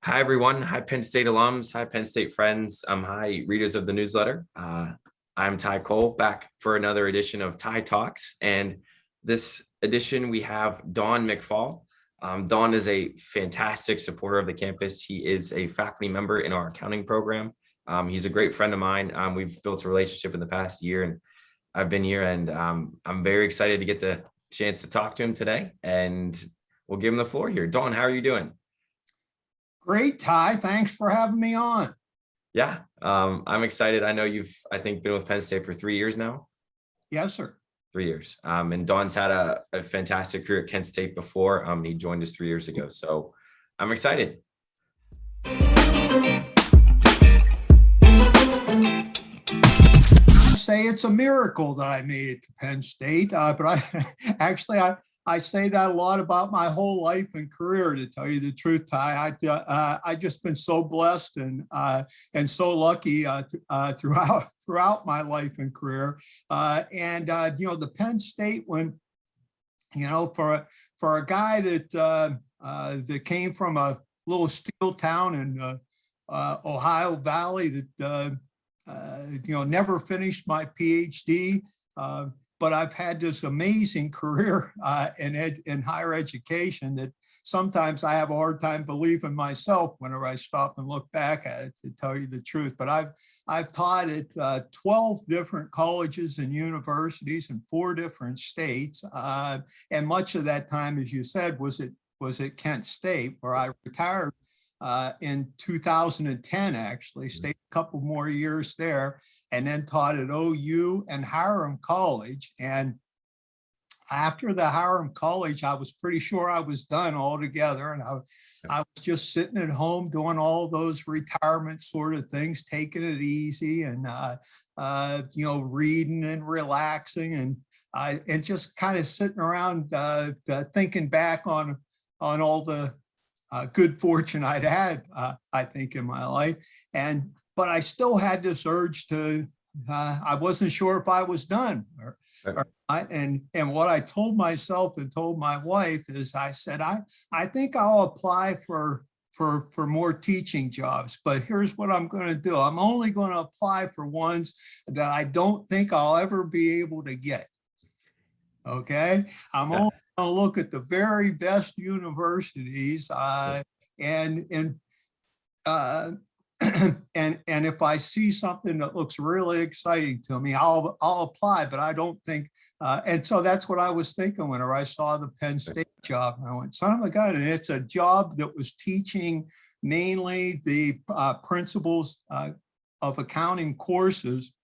Hi, everyone. Hi, Penn State alums. Hi, Penn State friends. Hi, readers of the newsletter. I'm Ty Cole, back for another edition of Ty Talks. And this edition, we have Don McFall. Don is a fantastic supporter of the campus. He is a faculty member in our accounting program. He's a great friend of mine. We've built a relationship in the past year, and I've been here, and I'm very excited to get the chance to talk to him today. And we'll give him the floor here. Don, how are you doing? Great, Ty. Thanks for having me on. Yeah, I'm excited. I know I think, been with Penn State for 3 years now. Yes, sir. 3 years. And Don's had a fantastic career at Kent State before. He joined us 3 years ago. So I'm excited. Say it's a miracle that I made it to Penn State, but I say that a lot about my whole life and career, to tell you the truth, Ty. I just been so blessed and so lucky throughout my life and career. The Penn State, when for a guy that came from a little steel town in Ohio Valley that never finished my PhD. But I've had this amazing career in higher education that sometimes I have a hard time believing myself whenever I stop and look back at it, to tell you the truth. But I've taught at 12 different colleges and universities in 4 different states, and much of that time, as you said, was at Kent State, where I retired in 2010, actually stayed a couple more years there, and then taught at OU and Hiram College. And after the Hiram College, I was pretty sure I was done altogether. And I was just sitting at home doing all those retirement sort of things, taking it easy and, reading and relaxing and just kind of sitting around thinking back on all the good fortune I'd had, I think, in my life. But I still had this urge to, I wasn't sure if I was done. And what I told myself and told my wife is, I said, I think I'll apply for more teaching jobs, but here's what I'm going to do. I'm only going to apply for ones that I don't think I'll ever be able to get. Okay. I'm only going to look at the very best universities, and if I see something that looks really exciting to me, I'll apply. But I don't think, and so that's what I was thinking whenever I saw the Penn State job. And I went, son of a gun, and it's a job that was teaching mainly the principles of accounting courses.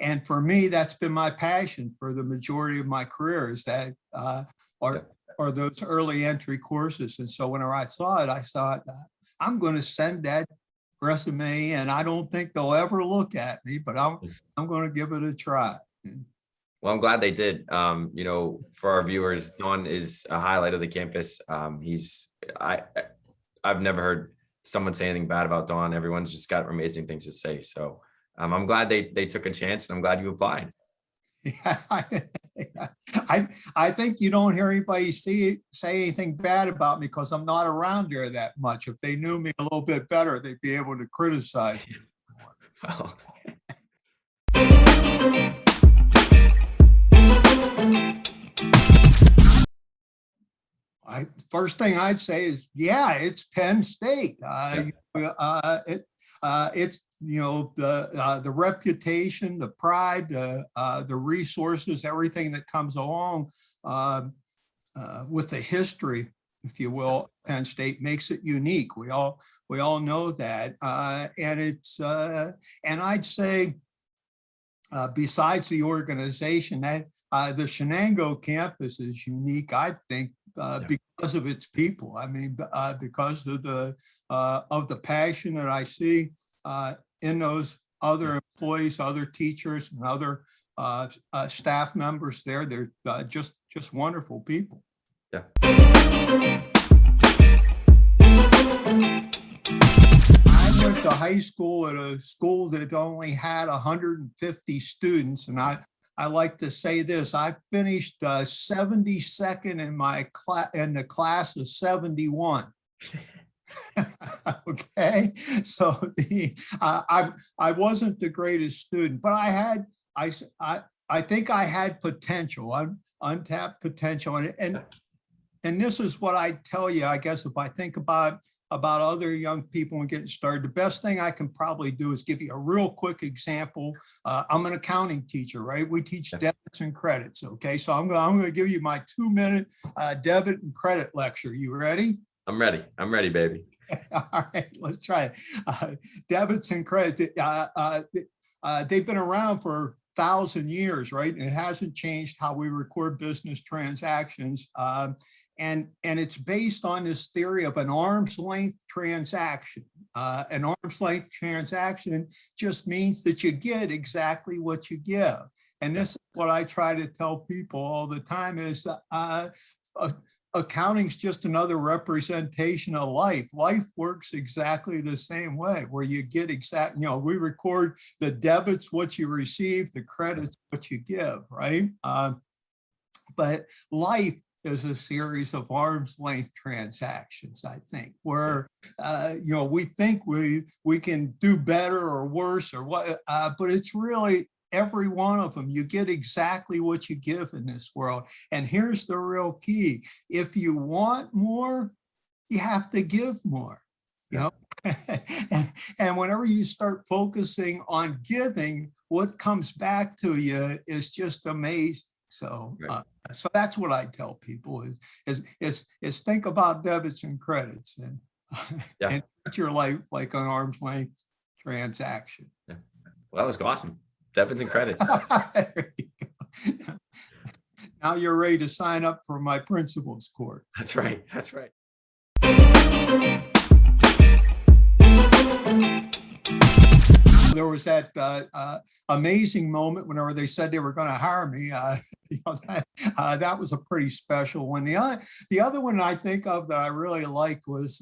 And for me, that's been my passion for the majority of my career, is that or those early entry courses. And so whenever I saw it, I thought, I'm going to send that resume, and I don't think they'll ever look at me, but I'm going to give it a try. Well, I'm glad they did. For our viewers, Don is a highlight of the campus. I've never heard someone say anything bad about Don. Everyone's just got amazing things to say. So I'm glad they took a chance, and I'm glad you applied. Yeah, I think you don't hear anybody say anything bad about me because I'm not around there that much. If they knew me a little bit better, they'd be able to criticize me. Well, First thing I'd say is, yeah, it's Penn State. It's the reputation, the pride, the resources, everything that comes along with the history, if you will. Penn State makes it unique. We all know that, and I'd say, besides the organization, that the Shenango campus is unique, I think, because of its people. I mean, because of the passion that I see in those other employees, other teachers, and other staff members there. They're just wonderful people. Yeah. I went to high school at a school that only had 150 students, and I like to say this: I finished 72nd in my class in the class of 71. Okay, so I wasn't the greatest student, but I think I had potential, untapped potential, and this is what I tell you. I guess if I think about other young people and getting started, the best thing I can probably do is give you a real quick example. I'm an accounting teacher, right? We teach debits and credits. Okay, so I'm going to give you my 2-minute debit and credit lecture. You ready? I'm ready. I'm ready, baby. All right, let's try it. Debits and credit, they've been around for 1,000 years, right? And it hasn't changed how we record business transactions. And it's based on this theory of an arm's length transaction. An arm's length transaction just means that you get exactly what you give. And this is what I try to tell people all the time is accounting's just another representation of life. Life works exactly the same way, where you get we record the debits, what you receive, the credits, what you give, right? But life is a series of arm's length transactions, I think, where, we think we can do better or worse or what, but it's really every one of them. You get exactly what you give in this world. And here's the real key. If you want more, you have to give more, and whenever you start focusing on giving, what comes back to you is just amazing. So, so that's what I tell people is think about debits and credits and treat your life like an arm's length transaction. Yeah. Well, that was awesome. Debits and credits. Now you're ready to sign up for my principal's court. That's right. That's right. There was that amazing moment whenever they said they were going to hire me. That was a pretty special one. The other one I think of that I really like was,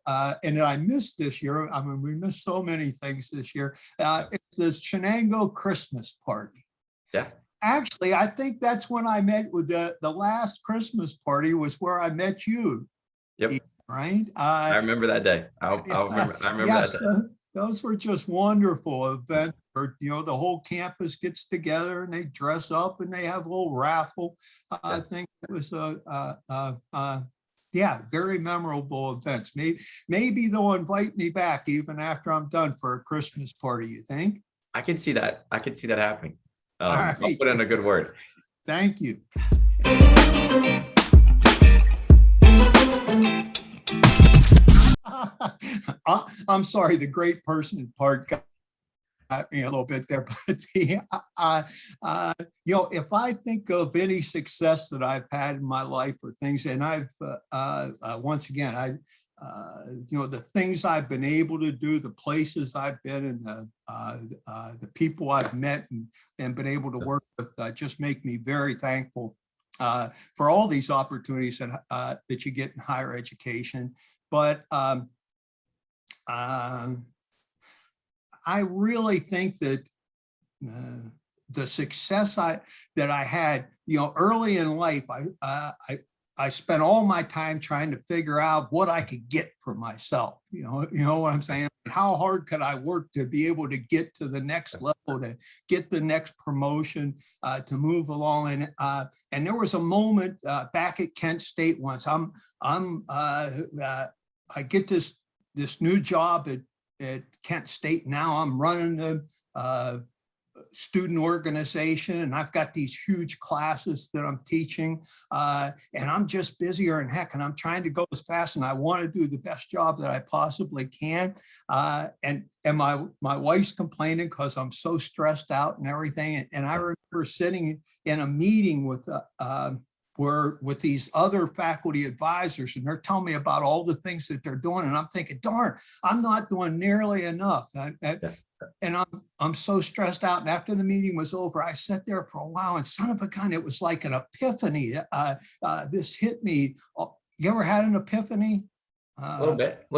and that I missed this year. I mean, we missed so many things this year. It's the Shenango Christmas party. Yeah. Actually, I think that's when I met with the last Christmas party was where I met you. Yep. Right. I remember that day. I remember that day. Those were just wonderful events where, the whole campus gets together and they dress up and they have a little raffle. I think it was very memorable events. Maybe they'll invite me back even after I'm done for a Christmas party, you think? I can see that. I can see that happening. Right. I'll put in a good word. Thank you. I'm sorry, the great person part got me a little bit there, but if I think of any success that I've had in my life or things, and I've once again, the things I've been able to do, the places I've been, and the people I've met and been able to work with, just make me very thankful for all these opportunities that you get in higher education. But I really think that the success that I had, early in life, I spent all my time trying to figure out what I could get for myself. You know what I'm saying? How hard could I work to be able to get to the next level, to get the next promotion, to move along? And there was a moment back at Kent State once. I get this new job at Kent State. Now I'm running the student organization, and I've got these huge classes that I'm teaching, and I'm just busier than heck, and I'm trying to go as fast, and I want to do the best job that I possibly can. And my wife's complaining because I'm so stressed out and everything. And I remember sitting in a meeting with these other faculty advisors, and they're telling me about all the things that they're doing. And I'm thinking, darn, I'm not doing nearly enough. And I'm so stressed out. And after the meeting was over, I sat there for a while, and son of a gun, it was like an epiphany. This hit me. You ever had an epiphany? A little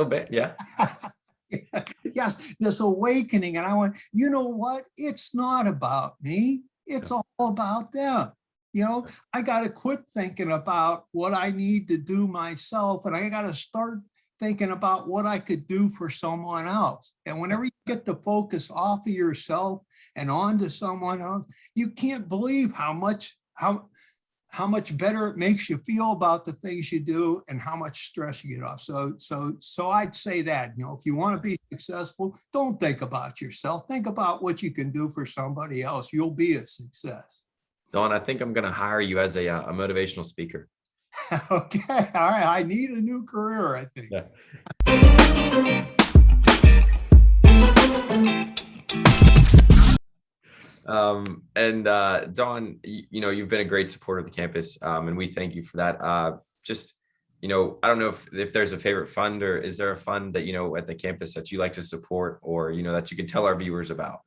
bit. Yeah. Yes, this awakening. And I went, you know what? It's not about me. It's all about them. I got to quit thinking about what I need to do myself, and I got to start thinking about what I could do for someone else. And whenever you get to focus off of yourself and onto someone else, you can't believe how much better it makes you feel about the things you do and how much stress you get off. So I'd say that, you know, if you want to be successful, don't think about yourself. Think about what you can do for somebody else. You'll be a success. Don, I think I'm going to hire you as a motivational speaker. Okay. All right. I need a new career, I think. Yeah. Don, you know, you've been a great supporter of the campus, and we thank you for that. Just, you know, I don't know if there's a favorite fund, or is there a fund that, you know, at the campus that you like to support, or, you know, that you can tell our viewers about?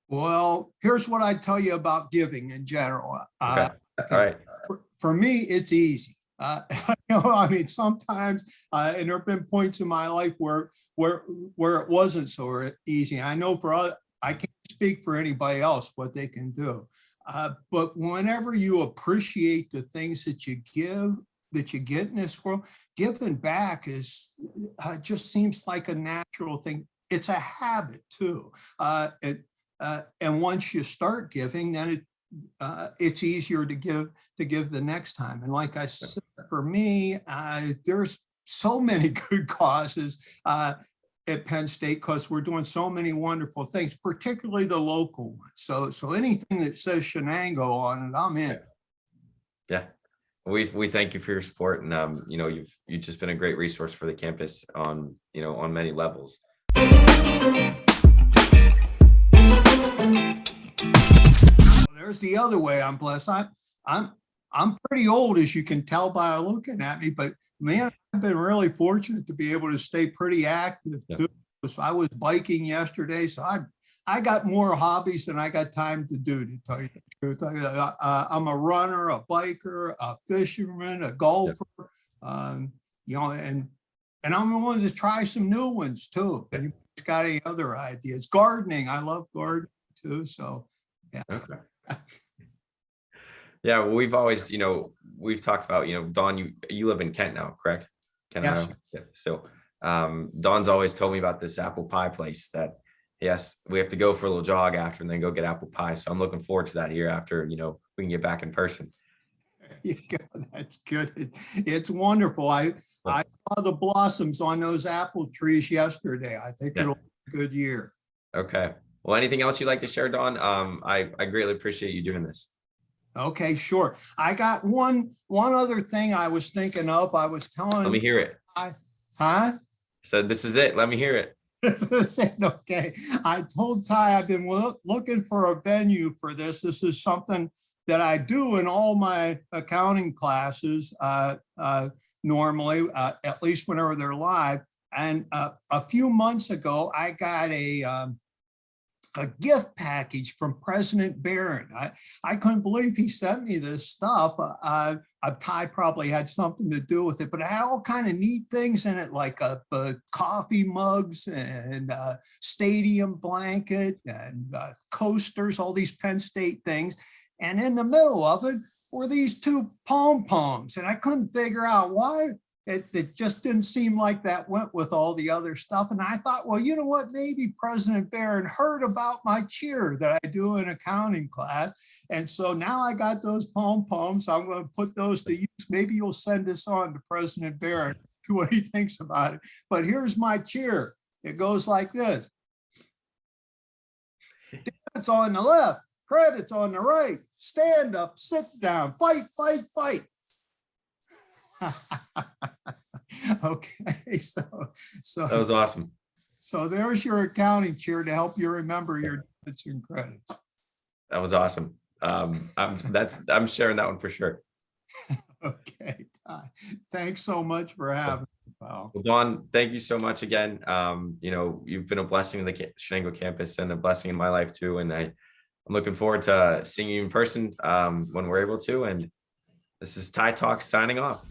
Well, here's what I tell you about giving in general. Okay. All right. For me, it's easy. You know, I mean, sometimes, and there have been points in my life where it wasn't so easy. I know I can't speak for anybody else what they can do, but whenever you appreciate the things that you get in this world, giving back is just seems like a natural thing. It's a habit too, and once you start giving, then it's easier to give the next time. And like I said, for me, there's so many good causes at Penn State because we're doing so many wonderful things, particularly the local ones. So anything that says Shenango on it, I'm in. Yeah, we thank you for your support, and you know, you've just been a great resource for the campus on, you know, on many levels. There's the other way I'm blessed. I'm pretty old, as you can tell by looking at me, but man, I've been really fortunate to be able to stay pretty active too. So I was biking yesterday, so I got more hobbies than I got time to do, to tell you the truth. I'm a runner, a biker, a fisherman, a golfer, you know, and I'm willing to try some new ones too. If you've got any other ideas? Gardening, I love gardening too. So yeah. Okay. Yeah, well, we've always, you know, we've talked about, you know, Don, you live in Kent now, correct? Kent, yes. Ohio? Yeah. So Don's always told me about this apple pie place that, yes, we have to go for a little jog after and then go get apple pie. So I'm looking forward to that here after, you know, we can get back in person. There you go. That's good. It's wonderful. I saw the blossoms on those apple trees yesterday. I think it'll be a good year. Okay. Well, anything else you'd like to share, Don? I greatly appreciate you doing this. Okay, sure. I got one other thing I was thinking of. I was telling. Let me hear it. Huh? So this is it. Let me hear it. Okay. I told Ty I've been looking for a venue for this. This is something that I do in all my accounting classes normally, at least whenever they're live. And a few months ago, I got a gift package from President Barron. I couldn't believe he sent me this stuff. Ty probably had something to do with it, but it had all kind of neat things in it, like coffee mugs and stadium blanket and coasters, all these Penn State things. And in the middle of it were these two pom-poms, and I couldn't figure out why. It just didn't seem like that went with all the other stuff. And I thought, well, you know what? Maybe President Barron heard about my cheer that I do in accounting class. And so now I got those pom-poms. I'm going to put those to use. Maybe you'll send this on to President Barron, see what he thinks about it. But here's my cheer. It goes like this. Debits on the left, credits on the right. Stand up, sit down, fight, fight, fight. Okay, so that was awesome. So there's your accounting cheer to help you remember your debits and credits. That was awesome. I'm sharing that one for sure. Okay, Ty. Thanks so much for having me, pal. Well, Don, thank you so much again. You know, you've been a blessing in the Shenango campus and a blessing in my life too. And I'm looking forward to seeing you in person when we're able to. And this is Ty Talks signing off.